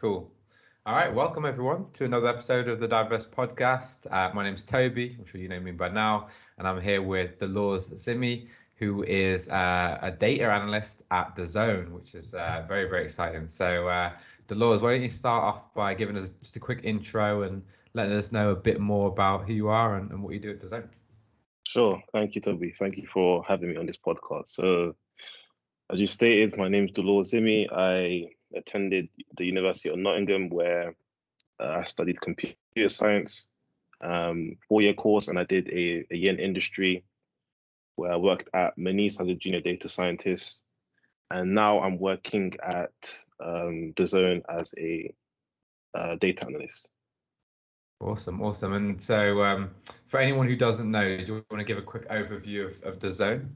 Cool. All right, welcome everyone to another episode of the Diverse Podcast. My name's Toby, I'm sure you know me by now, and I'm here with Delors Zimi, who is a data analyst at Dazn, which is very, very exciting. So, Delors, why don't you start off by giving us just a quick intro and letting us know a bit more about who you are and what you do at Dazn? Sure. Thank you, Toby. Thank you for having me on this podcast. So, as you stated, my name's Delors Zimi. I attended the University of Nottingham, where I studied computer science, 4-year course, and I did a year in industry where I worked at Manise as a junior data scientist. And now I'm working at Dazn as a data analyst. Awesome, awesome. And so, for anyone who doesn't know, do you want to give a quick overview of Dazn?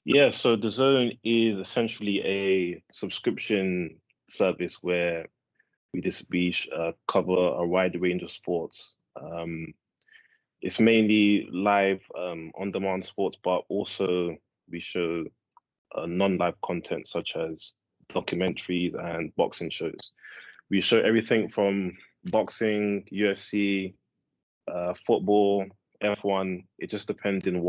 Yeah, so Dazn is essentially a subscription service where we cover a wide range of sports. It's mainly live, on-demand sports, but also we show non-live content such as documentaries and boxing shows. We show everything from boxing, UFC, football, F1. It just depends on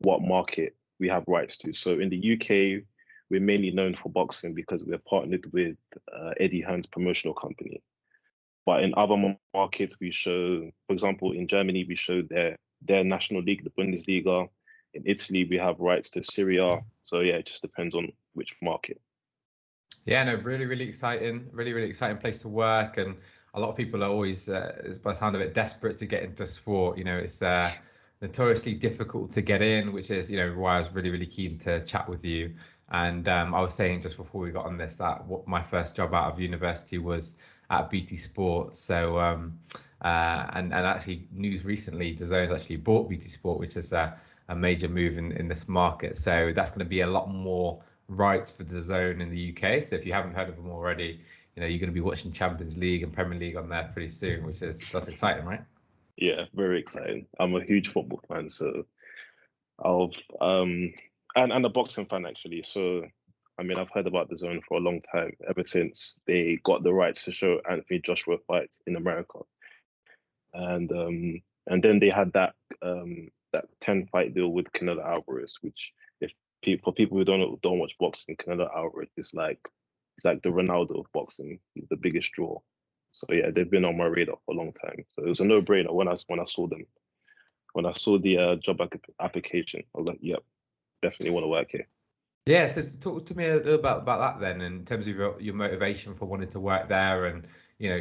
what market we have rights to. So in the UK, we're mainly known for boxing because we're partnered with Eddie Hearn's promotional company. But in other markets, we show, for example, in Germany, we show their national league, the Bundesliga. In Italy, we have rights to Serie A. So yeah, it just depends on which market. Yeah, no, really, really exciting, really, really exciting place to work. And a lot of people are always, by the sound of it, desperate to get into sport. You know, it's notoriously difficult to get in, which is, why I was really, really keen to chat with you. And I was saying just before we got on this that my first job out of university was at BT Sport. So, and actually news recently, DAZN actually bought BT Sport, which is a major move in this market. So that's going to be a lot more rights for DAZN in the UK. So if you haven't heard of them already, you're going to be watching Champions League and Premier League on there pretty soon, that's exciting, right? Yeah, very exciting. I'm a huge football fan, so and a boxing fan actually. So I mean, I've heard about DAZN for a long time, ever since they got the rights to show Anthony Joshua fights in America, and then they had that 10-fight deal with Canelo Alvarez, which for people who don't watch boxing, Canelo Alvarez is like the Ronaldo of boxing. He's the biggest draw. So yeah, they've been on my radar for a long time. So it was a no-brainer when I saw them. When I saw the job application, I was like, yep, definitely want to work here. Yeah, so talk to me a little about that then, in terms of your motivation for wanting to work there, and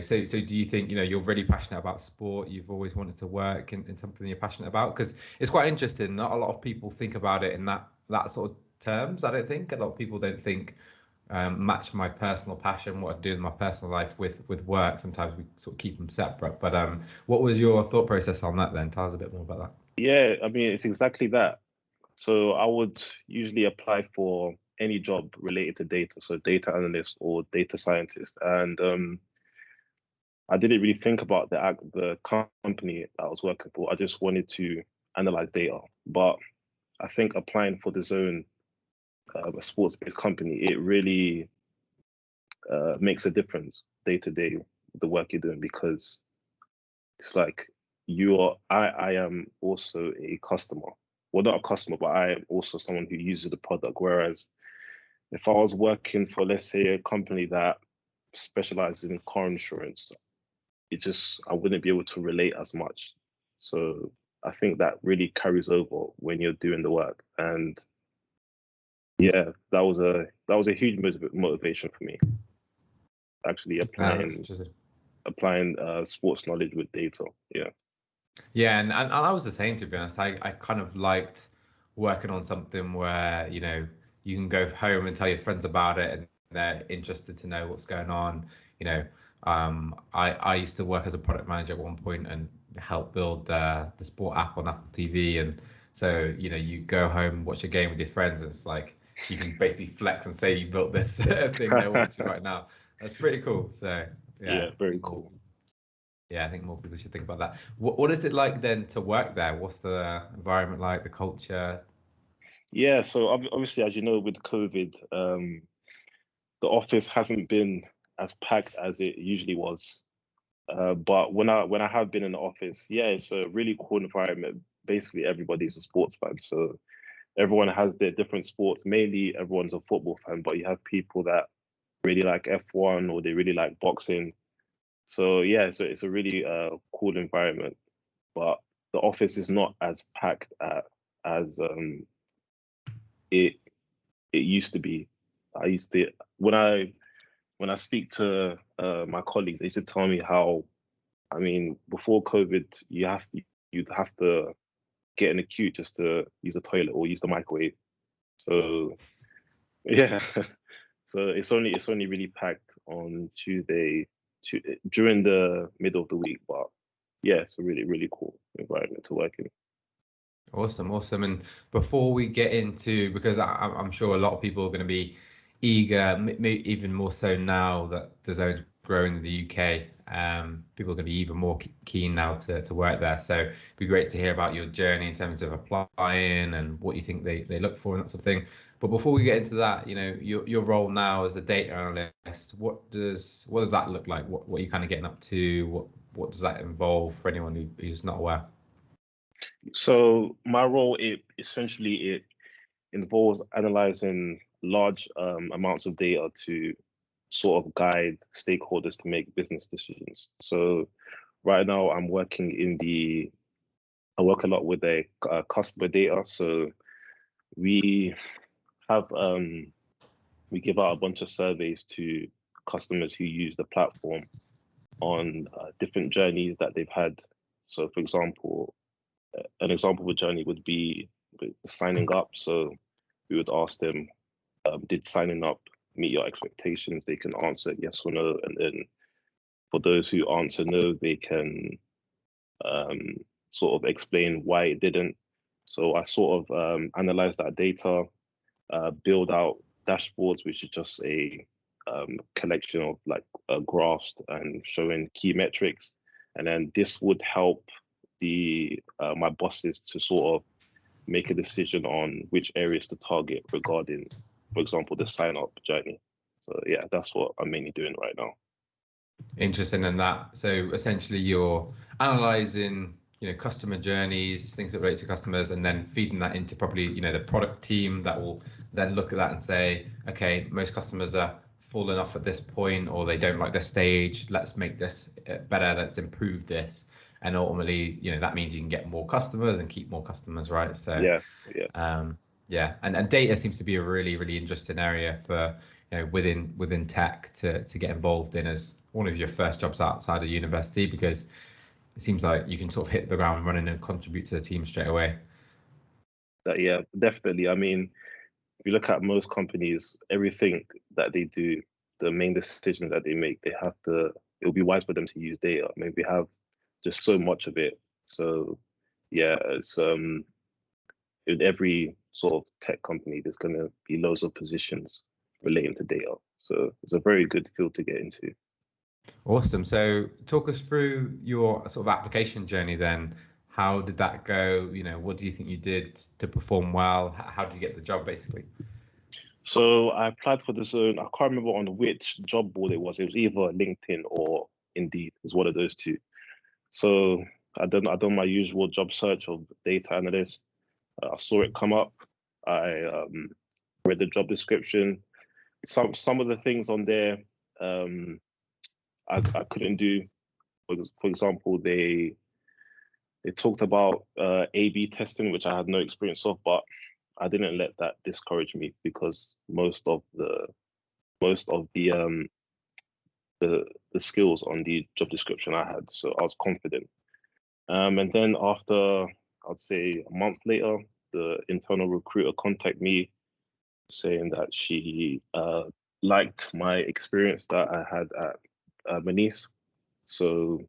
so do you think you're really passionate about sport? You've always wanted to work in something you're passionate about? Because it's quite interesting. Not a lot of people think about it in that sort of terms. I don't think a lot of people don't think match my personal passion, what I do in my personal life with work. Sometimes we sort of keep them separate. But what was your thought process on that then? Tell us a bit more about that. Yeah, I mean, it's exactly that. So I would usually apply for any job related to data, so data analyst or data scientist. And I didn't really think about the company I was working for. I just wanted to analyze data. But I think applying for DAZN, a sports-based company, it really makes a difference day to day, the work you're doing, because it's like I am also a customer. Well, not a customer, but I am also someone who uses the product. Whereas if I was working for, let's say, a company that specializes in car insurance, I wouldn't be able to relate as much. So I think that really carries over when you're doing the work. And yeah, that was a huge motivation for me. Actually applying sports knowledge with data. Yeah. Yeah, and I was the same, to be honest. I kind of liked working on something where, you can go home and tell your friends about it and they're interested to know what's going on. I used to work as a product manager at one point and help build the sport app on Apple TV. And so, you go home, watch a game with your friends, and it's like you can basically flex and say you built this thing they're watching right now. That's pretty cool. So Yeah, very cool. Yeah, I think more people should think about that. What is it like then to work there? What's the environment like, the culture? Yeah, so obviously, as you know, with COVID, the office hasn't been as packed as it usually was. But when I have been in the office, yeah, it's a really cool environment. Basically, everybody's a sports fan, so everyone has their different sports. Mainly, everyone's a football fan, but you have people that really like F1 or they really like boxing. So yeah, so it's a really cool environment. But the office is not as packed as it it used to be. I used to when I speak to my colleagues, they used to tell me how, I mean, before COVID, you'd have to get in a queue just to use the toilet or use the microwave. So yeah, so it's only really packed on during the middle of the week. But yeah, it's a really cool environment to work in. Awesome, awesome. And before we get into, because I'm sure a lot of people are going to be eager, even more so now that Dazon's growing in the UK. People are going to be even more keen now to work there. So it'd be great to hear about your journey in terms of applying and what you think they look for and that sort of thing. But before we get into that, your role now as a data analyst, what does that look like? What are you kind of getting up to? What does that involve for anyone who's not aware? So my role, it involves analyzing large amounts of data to sort of guide stakeholders to make business decisions. So right now I work a lot with customer data. So we have we give out a bunch of surveys to customers who use the platform on different journeys that they've had. So for example, an example of a journey would be signing up. So we would ask them, did signing up meet your expectations? They can answer yes or no. And then for those who answer no, they can um, sort of explain why it didn't. So I sort of analyze that data, build out dashboards, which is just a collection of like graphs and showing key metrics. And then this would help my bosses to sort of make a decision on which areas to target regarding, for example, the sign up journey. So yeah, that's what I'm mainly doing right now. Interesting in that. So essentially you're analyzing, customer journeys, things that relate to customers, and then feeding that into probably, the product team that will then look at that and say, okay, most customers are falling off at this point, or they don't like this stage. Let's make this better. Let's improve this. And ultimately, that means you can get more customers and keep more customers, right? So Yeah. yeah, and data seems to be a really interesting area for within tech to get involved in as one of your first jobs outside of university, because it seems like you can sort of hit the ground running and contribute to the team straight away. Yeah, definitely. I mean, if you look at most companies, everything that they do, the main decisions that they make, it'll be wise for them to use data. I mean, we have just so much of it. So yeah, it's in every sort of tech company, there's going to be loads of positions relating to data. So it's a very good field to get into. Awesome. So talk us through your sort of application journey then. How did that go? What do you think you did to perform well? How did you get the job basically? So I applied for this. I can't remember on which job board it was. It was either LinkedIn or Indeed. It was one of those two. So I done my usual job search of data analyst. I saw it come up. I read the job description. Some of the things on there I couldn't do. For example, they talked about A/B testing, which I had no experience of, but I didn't let that discourage me because most of the the skills on the job description I had, so I was confident. And then after, I'd say a month later, the internal recruiter contacted me saying that she liked my experience that I had at Manice. So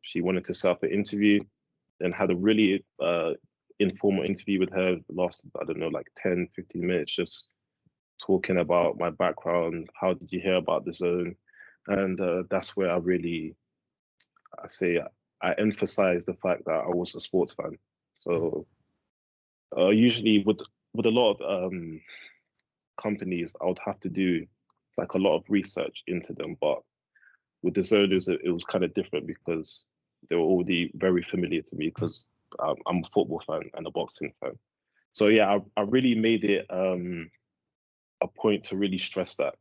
she wanted to set up an interview, then had a really informal interview with her, lasted, I don't know, like 10, 15 minutes, just talking about my background. How did you hear about the zone? And that's where I emphasize the fact that I was a sports fan. So usually with a lot of companies, I would have to do like a lot of research into them. But with the Zolos, it was kind of different because they were already very familiar to me because I'm a football fan and a boxing fan. So yeah, I really made it a point to really stress that.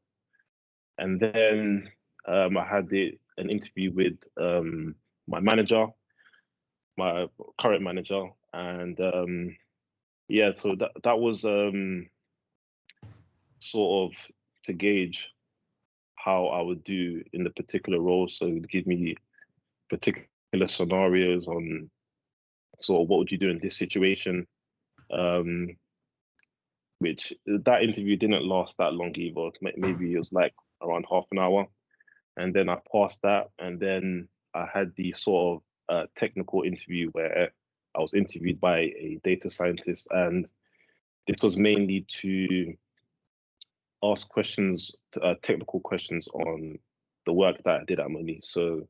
And then I had an interview with my manager, my current manager, and yeah, so that was sort of to gauge how I would do in the particular role. So it would give me particular scenarios on sort of what would you do in this situation. Which that interview didn't last that long either. Maybe it was like around half an hour, and then I passed that, and then I had the sort of technical interview where I was interviewed by a data scientist, and this was mainly to ask questions, technical questions on the work that I did at Money. So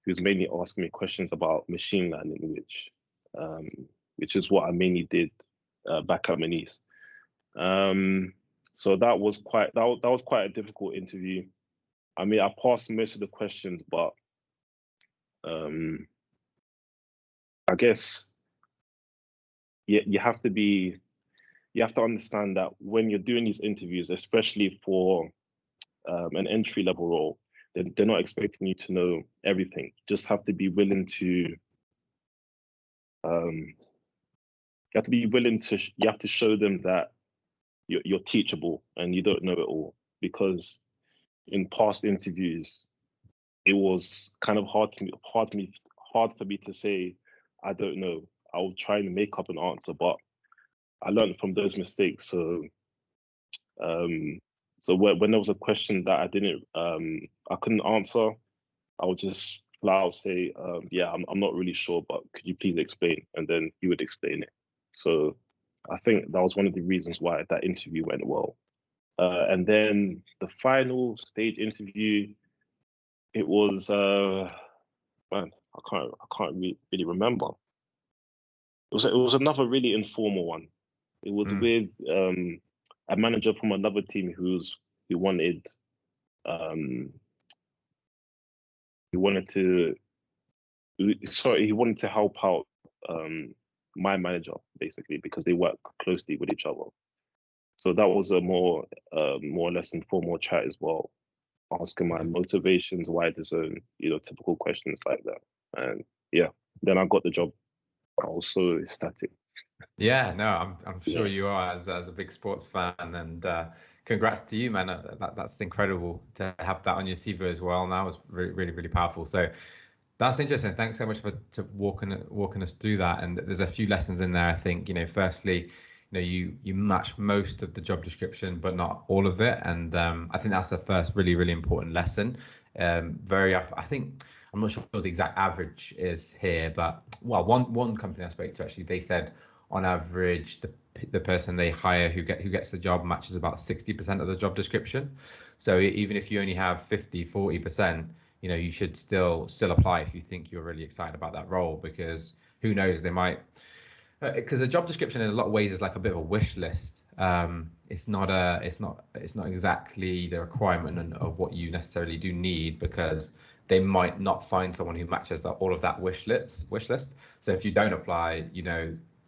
he was mainly asking me questions about machine learning, which is what I mainly did back at Money's. So that was quite a difficult interview. I mean, I passed most of the questions, but I guess you have to understand that when you're doing these interviews, especially for an entry level role, they're not expecting you to know everything. You just have to be willing to you have to show them that you're teachable and you don't know it all, because in past interviews it was kind of hard for me to say I don't know. I would try and make up an answer, but I learned from those mistakes. So when there was a question that I couldn't answer, I would just flat out say, yeah, I'm not really sure, but could you please explain? And then he would explain it. So I think that was one of the reasons why that interview went well. And then the final stage interview, it was man, I can't really remember. It was another really informal one. It was with a manager from another team who wanted he wanted to help out my manager basically, because they work closely with each other. So that was a more or less informal chat as well, asking my motivations, why the zone, typical questions like that. And yeah, then I got the job. I was so ecstatic. Yeah, no, I'm sure Yeah. you are as a big sports fan, and congrats to you, man. That's incredible to have that on your CV as well. Now it's really, really, really powerful. So that's interesting. Thanks so much for walking us through that. And there's a few lessons in there. I think, firstly, you match most of the job description, but not all of it. And I think that's the first really, really important lesson. I think I'm not sure what the exact average is here, but one company I spoke to, actually, they said on average the person they hire who gets the job matches about 60% of the job description. So even if you only have 40%, you should still apply if you think you're really excited about that role, because who knows, they might, because a job description in a lot of ways is like a bit of a wish list. It's not exactly the requirement of what you necessarily do need, because they might not find someone who matches all of that wish list. So if you don't apply,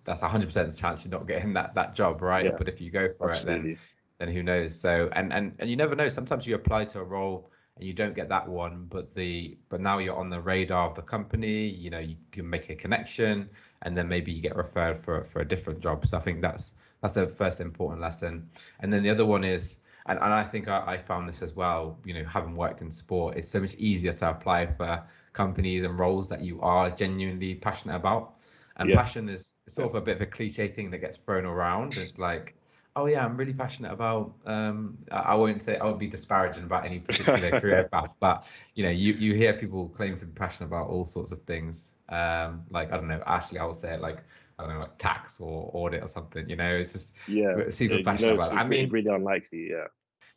that's 100% chance you're not getting that job, right? Yeah, but if you go for absolutely. it, then who knows? So and you never know. Sometimes you apply to a role and you don't get that one, but now you're on the radar of the company. You can make a connection, and then maybe you get referred for a different job. So I think that's the first important lesson. And then the other one is, and I think I found this as well, having worked in sport, it's so much easier to apply for companies and roles that you are genuinely passionate about. And passion is sort of a bit of a cliche thing that gets thrown around. It's like, oh yeah, I'm really passionate about, I won't be disparaging about any particular career path, but you hear people claim to be passionate about all sorts of things. Like, I don't know, Ashley, I would say it like, I don't know, like tax or audit or something, it's just super passionate about it. I mean, really unlikely, yeah.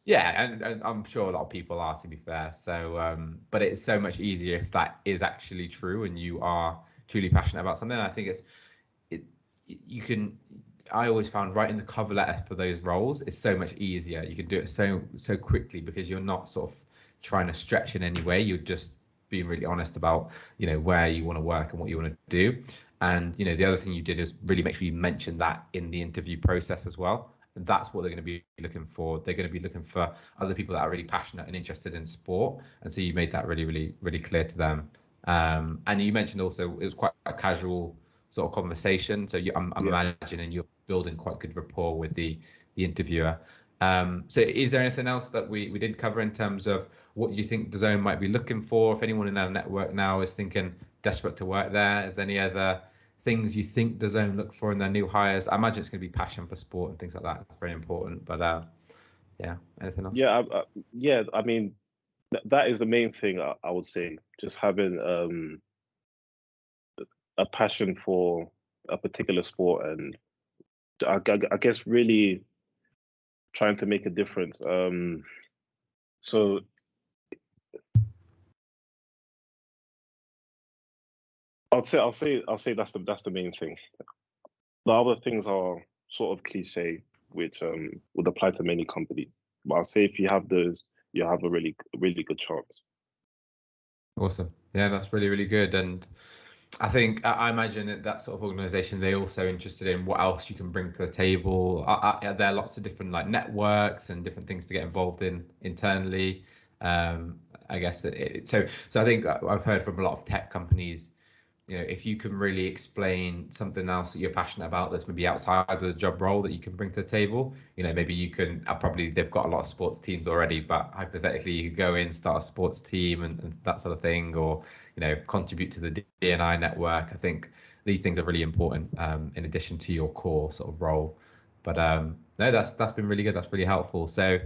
Yeah, and I'm sure a lot of people are, to be fair. So, but it's so much easier if that is actually true and you are truly passionate about something. I think you can, I always found writing the cover letter for those roles is so much easier. You can do it so quickly because you're not sort of trying to stretch in any way. You're just being really honest about, where you want to work and what you want to do. And the other thing you did is really make sure you mention that in the interview process as well. And that's what they're going to be looking for. They're going to be looking for other people that are really passionate and interested in sport. And so you made that really, really, really clear to them. And you mentioned also it was quite a casual sort of conversation. So I'm Yeah. imagining you're building quite good rapport with the interviewer. So is there anything else that we didn't cover in terms of what you think Dazn might be looking for? If anyone in our network now is thinking desperate to work there, is there any other things you think Dazn look for in their new hires? I imagine it's going to be passion for sport and things like that. It's very important. But yeah, anything else? Yeah, yeah. I mean, that is the main thing I would say. Just having a passion for a particular sport, and I guess really trying to make a difference. So I'll say that's the main thing. The other things are sort of cliche, which would apply to many companies. But I'll say if you have those, you have a really good chance. Awesome. Yeah, that's really, really good. And I think I imagine that sort of organization, they're also interested in what else you can bring to the table. There are lots of different like networks and different things to get involved in internally. I guess so I think I've heard from a lot of tech companies, if you can really explain something else that you're passionate about that's maybe outside of the job role that you can bring to the table, maybe you can, probably they've got a lot of sports teams already, but hypothetically you could go in, start a sports team and that sort of thing, or, contribute to the D&I network. I think these things are really important, in addition to your core sort of role. But no, that's been really good. That's really helpful. So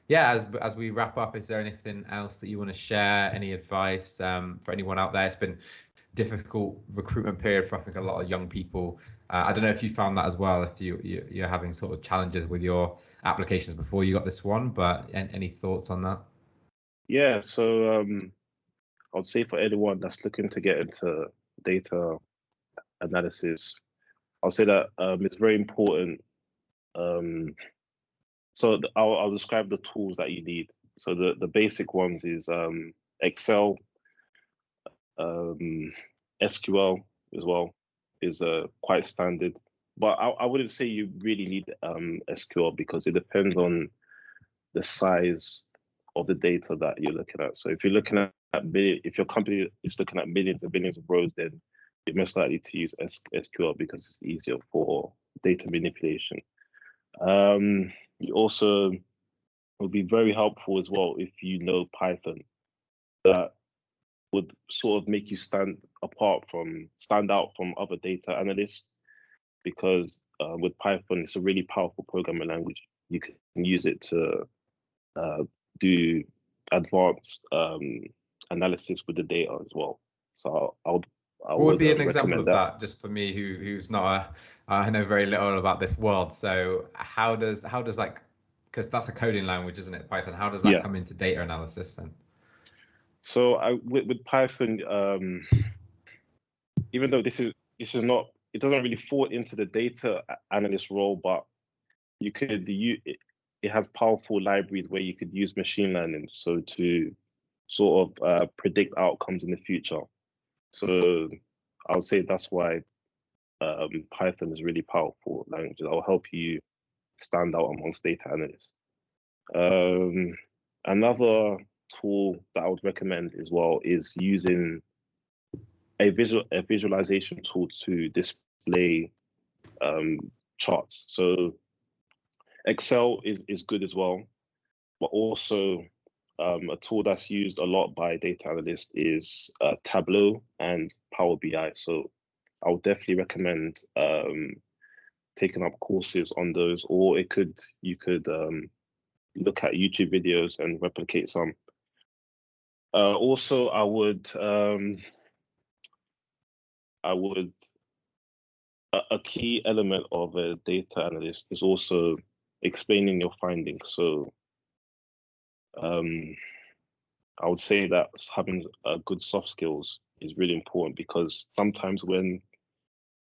yeah, as we wrap up, is there anything else that you want to share? Any advice for anyone out there? It's been difficult recruitment period for I think a lot of young people. I don't know if you found that as well, if you're having sort of challenges with your applications before you got this one, but any thoughts on that? Yeah. So I would say for anyone that's looking to get into data analysis, I'll say that it's very important. So I'll describe the tools that you need. So the basic ones is Excel, SQL as well is quite standard. But I wouldn't say you really need SQL because it depends on the size of the data that you're looking at. So if you're looking at if your company is looking at millions and billions of rows, then you're most likely to use SQL because it's easier for data manipulation. You also would be very helpful as well if you know Python. That would sort of make you stand out from other data analysts because with Python, it's a really powerful programming language. You can use it to do advanced analysis with the data as well. So I What would would be an example recommend of that. that, just for me who's not I know very little about this world. So how does like, because that's a coding language, isn't it, Python? How does that Yeah. come into data analysis then? So with Python, even though this is not, it doesn't really fall into the data analyst role, but you could it has powerful libraries where you could use machine learning so to sort of predict outcomes in the future. So I would say that's why Python is really powerful language. That will help you stand out amongst data analysts. Another tool that I would recommend as well is using a visualization tool to display charts. So Excel is good as well, but also a tool that's used a lot by data analysts is Tableau and Power BI. So I would definitely recommend taking up courses on those, or you could look at YouTube videos and replicate some. Also, I would a key element of a data analyst is also explaining your findings. So I would say that having good soft skills is really important because sometimes when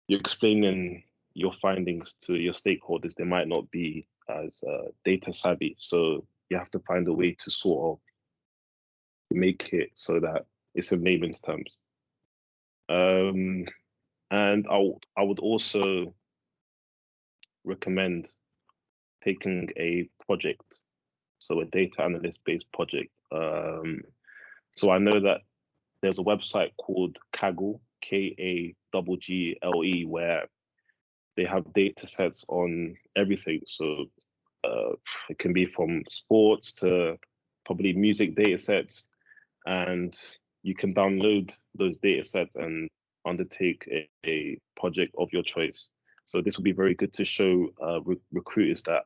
you're explaining your findings to your stakeholders, they might not be as data savvy. So you have to find a way to sort of make it so that it's in layman's terms. And I would also recommend taking a project, so a data analyst based project. So I know that there's a website called Kaggle, Kaggle, where they have data sets on everything. So it can be from sports to probably music data sets, and you can download those data sets and undertake a project of your choice. So this will be very good to show recruiters that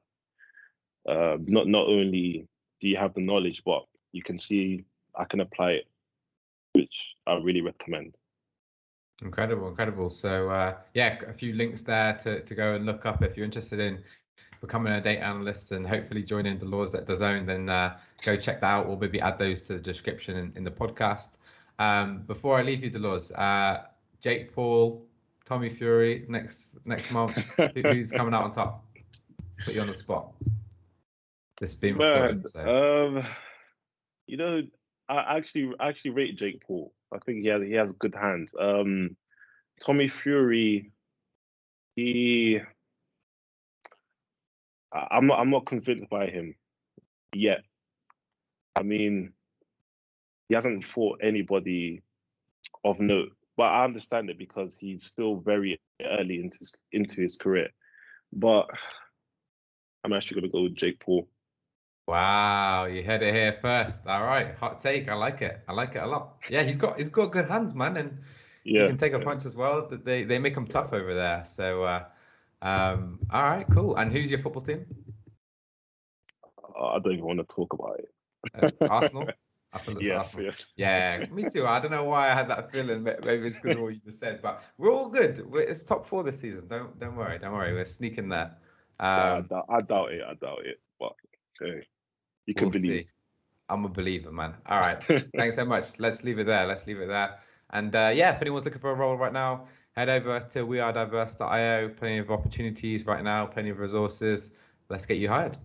not only do you have the knowledge, but you can see I can apply it, which I really recommend. Incredible, incredible. So yeah, a few links there to go and look up if you're interested in becoming a data analyst and hopefully joining Delors at Dazn, then go check that out, or maybe add those to the description in the podcast. Before I leave you, Delors, Jake Paul, Tommy Fury next month. Who's coming out on top? Put you on the spot. This is being recorded. So. You know, I actually rate Jake Paul. I think he has good hands. Tommy Fury, I'm not convinced by him yet. I mean, he hasn't fought anybody of note, but I understand it because he's still very early into his career. But I'm actually gonna go with Jake Paul. Wow, you heard it here first. All right, hot take. I like it. I like it a lot. Yeah, he's got good hands, man, and he can take a punch as well. They make him tough over there. So, all right, cool. And who's your football team? I don't even want to talk about it. Arsenal. I feel it's Arsenal. Yes. Yeah, me too. I don't know why I had that feeling. Maybe it's because of what you just said, but we're all good. It's top 4 this season. Don't worry. We're sneaking there. I doubt it. But okay. You can believe. See. I'm a believer, man. All right. Thanks so much. Let's leave it there. And yeah, if anyone's looking for a role right now, head over to wearediverse.io. Plenty of opportunities right now, plenty of resources. Let's get you hired.